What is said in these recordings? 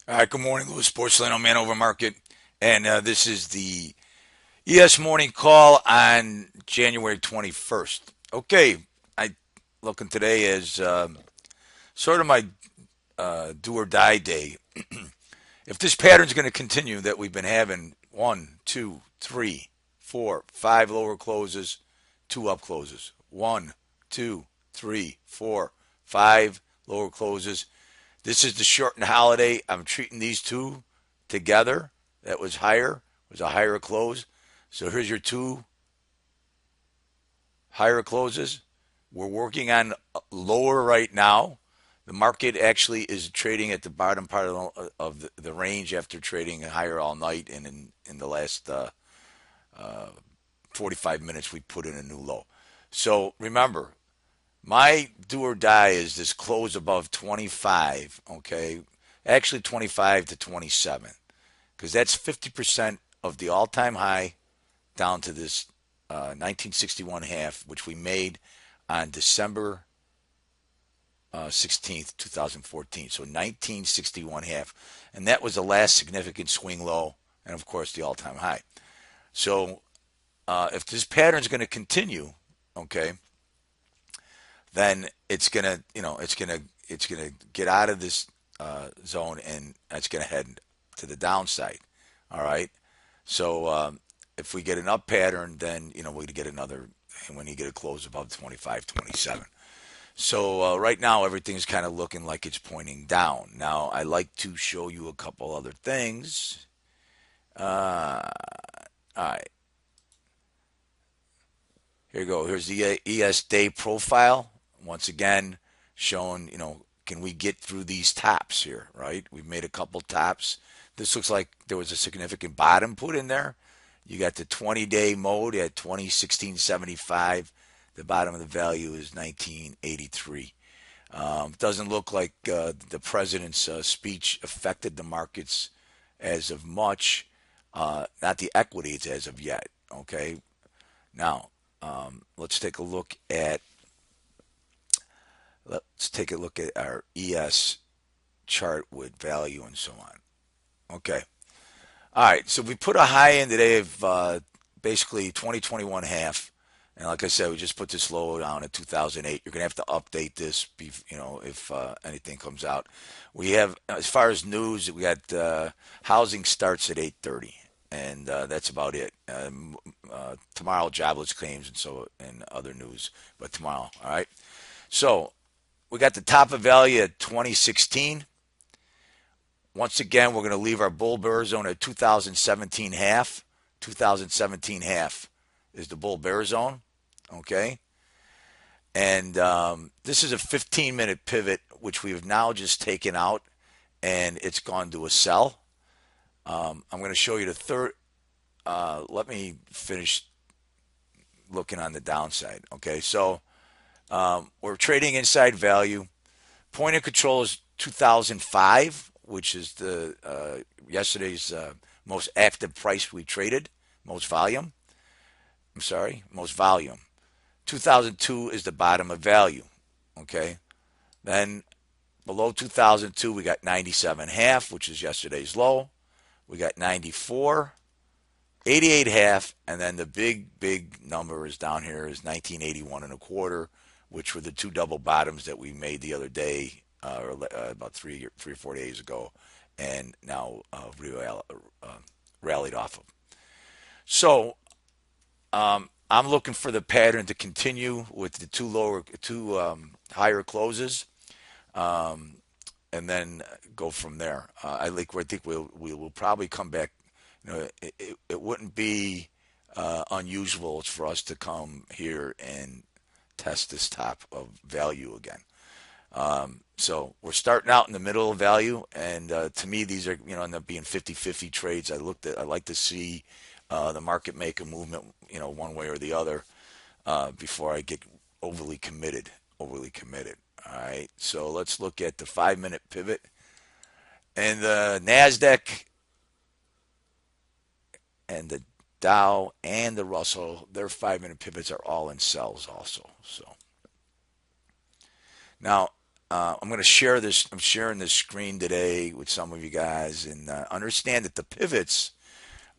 All right, good morning, Louis Porcelain on Manover Market. And this is the ES Morning Call on January 21st. Okay, I looking today as sort of my do or die day. If this pattern's going to continue that we've been having one, two, three, four, five lower closes, two up closes. One, two, three, four, five lower closes. This is the shortened holiday. I'm treating these two together. That was higher, was a higher close. So here's your two higher closes. We're working on lower right now. The market actually is trading at the bottom part of the range after trading higher all night. And in the last 45 minutes, we put in a new low. So remember, my do or die is this close above 25, okay? Actually 25 to 27, because that's 50% of the all time high down to this 1961 half, which we made on December 16th, 2014. So 1961 half. And that was the last significant swing low, and of course the all time high. So if this pattern is going to continue, okay, then it's gonna, it's gonna get out of this zone and it's gonna head to the downside. All right. So if we get an up pattern, then we get another. And when you get a close above 25, 27. So right now everything's kind of looking like it's pointing down. Now I like to show you a couple other things. All right, here you go. Here's the ES day profile. Once again, showing, can we get through these tops here, right? We've made a couple tops. This looks like there was a significant bottom put in there. You got the 20-day mode at 2016.75. The bottom of the value is 1983. Doesn't look like the president's speech affected the markets as of much. Not the equities as of yet. Okay. Now, let's take a look at our ES chart with value and so on. Okay. All right. So we put a high in today of basically 2021 half. And like I said, we just put this low down at 2008. You're going to have to update this, if anything comes out. We have, as far as news, we got housing starts at 8:30, and that's about it. Tomorrow, jobless claims and other news, but tomorrow. All right. So we got the top of value at 2016. Once again, we're going to leave our bull bear zone at 2017 half. 2017 half is the bull bear zone. Okay. And this is a 15-minute pivot, which we have now just taken out, and it's gone to a sell. I'm going to show you the third. Let me finish looking on the downside. Okay. So we're trading inside value. Point of control is 2005, which is the yesterday's most active price we traded, most volume. I'm sorry, most volume. 2002 is the bottom of value. Okay, then below 2002 we got 97 half, which is yesterday's low. We got 94, 88 half, and then the big number is down here is 1981 and a quarter, which were the two double bottoms that we made the other day, about 3 or 4 days ago, and now rallied off of. So I'm looking for the pattern to continue with the two higher closes, and then go from there. I think we'll probably come back. It wouldn't be unusual for us to come here and test this top of value again. So we're starting out in the middle of value, and to me, these are end up being 50-50 trades. I like to see the market make a movement, one way or the other, before I get overly committed. Overly committed. All right. So let's look at the 5-minute pivot, and the Nasdaq and the Dow and the Russell. Their 5-minute pivots are all in sells also. So now I'm going to share this. I'm sharing this screen today with some of you guys, and understand that the pivots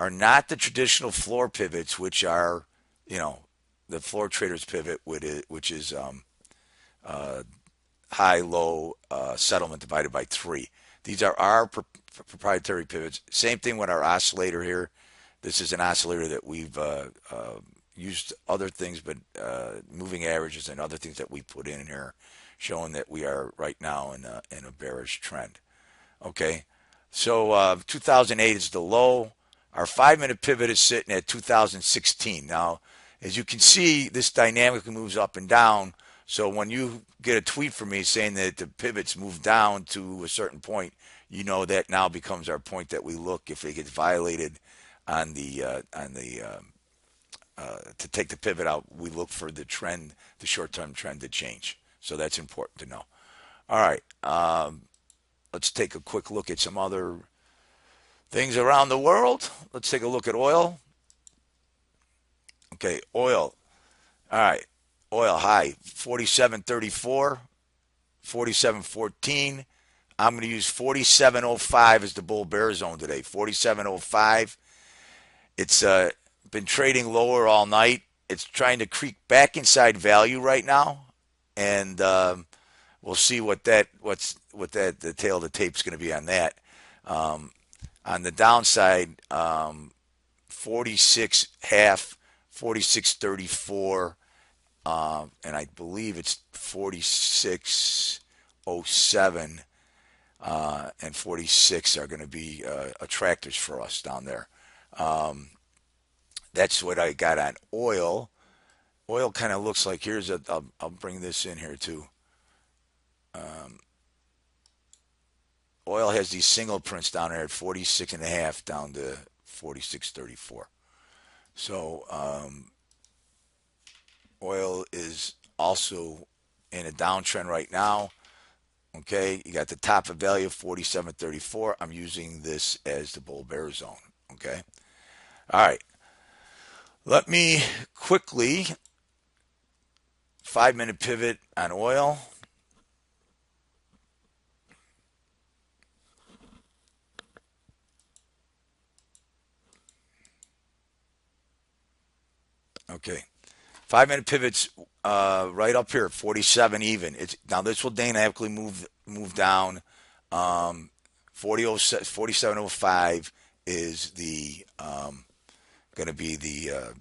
are not the traditional floor pivots, which are, you know, the floor traders pivot, which is high low settlement divided by three. These are our proprietary pivots. Same thing with our oscillator here. This is an oscillator that we've used other things, but moving averages and other things that we put in here, showing that we are right now in a bearish trend. Okay, so 2008 is the low. Our 5 minute pivot is sitting at 2016. Now, as you can see, this dynamically moves up and down. So when you get a tweet from me saying that the pivots move down to a certain point, you know that now becomes our point that we look if it gets violated to take the pivot out. We look for the trend, the short-term trend to change. So that's important to know. All right, let's take a quick look at some other things around the world. Let's take a look at oil. Okay, oil. All right, oil high 47.34, 47.14. I'm going to use 47.05 as the bull bear zone today. 47.05. It's been trading lower all night. It's trying to creep back inside value right now, and we'll see the tail of the tape is going to be on that. On the downside, 46 half, 46.34, and I believe it's 46.07 and 46 are going to be attractors for us down there. That's what I got on oil. Oil kind of looks like I'll bring this in here too. Oil has these single prints down there at 46 and a half down to 46.34. So oil is also in a downtrend right now. Okay, you got the top of value of 47.34. I'm using this as the bull bear zone. Okay, all right. Let me quickly 5 minute pivot on oil. Okay, 5 minute pivots right up here, 47 even. It's now this will dynamically move down. 47.05 is the going to be the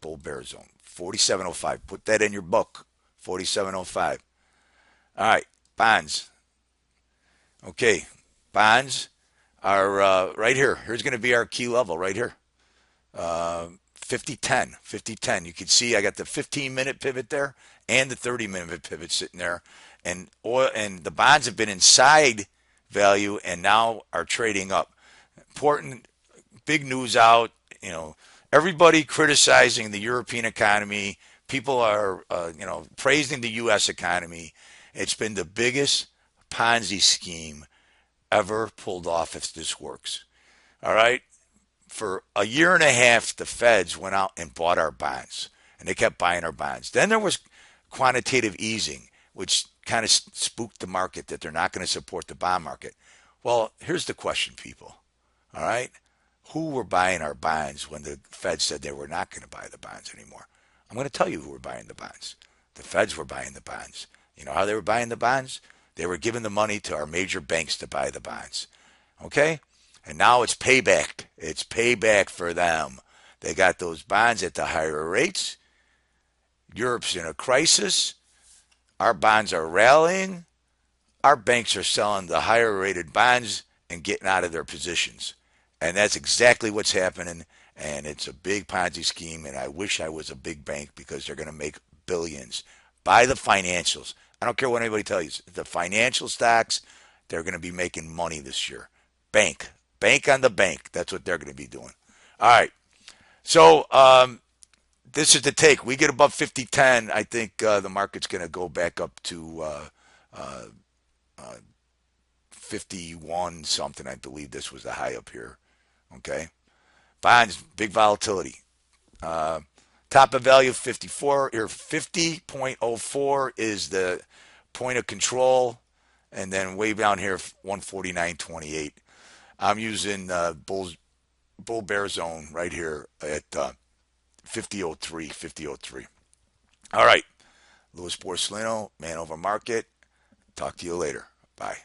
bull bear zone. 47.05. Put that in your book. 47.05. All right, bonds. Okay, bonds are right here. Here's going to be our key level right here. 50-10. 50-10. You can see I got the 15 minute pivot there and the 30 minute pivot sitting there. And oil and the bonds have been inside value and now are trading up. Important big news out, everybody criticizing the European economy. People are, praising the U.S. economy. It's been the biggest Ponzi scheme ever pulled off if this works. All right. For a year and a half, the feds went out and bought our bonds, and they kept buying our bonds. Then there was quantitative easing, which kind of spooked the market that they're not going to support the bond market. Well, here's the question, people. All right. Who were buying our bonds when the Fed said they were not going to buy the bonds anymore? I'm going to tell you who were buying the bonds. The Feds were buying the bonds. You know how they were buying the bonds? They were giving the money to our major banks to buy the bonds. Okay? And now it's payback. It's payback for them. They got those bonds at the higher rates. Europe's in a crisis. Our bonds are rallying. Our banks are selling the higher rated bonds and getting out of their positions. And that's exactly what's happening. And it's a big Ponzi scheme. And I wish I was a big bank because they're going to make billions. Buy the financials. I don't care what anybody tells you. The financial stocks, they're going to be making money this year. Bank. Bank on the bank. That's what they're going to be doing. All right. So this is the take. We get above 50.10. I think the market's going to go back up to 51 something. I believe this was the high up here. Okay. Bonds, big volatility. Top of value 54 here, 50.04 is the point of control, and then way down here 149.28. I'm using bull bear zone right here at 50.03, 50.03. All right, Louis Porcelino, Man Over Market. Talk to you later. Bye.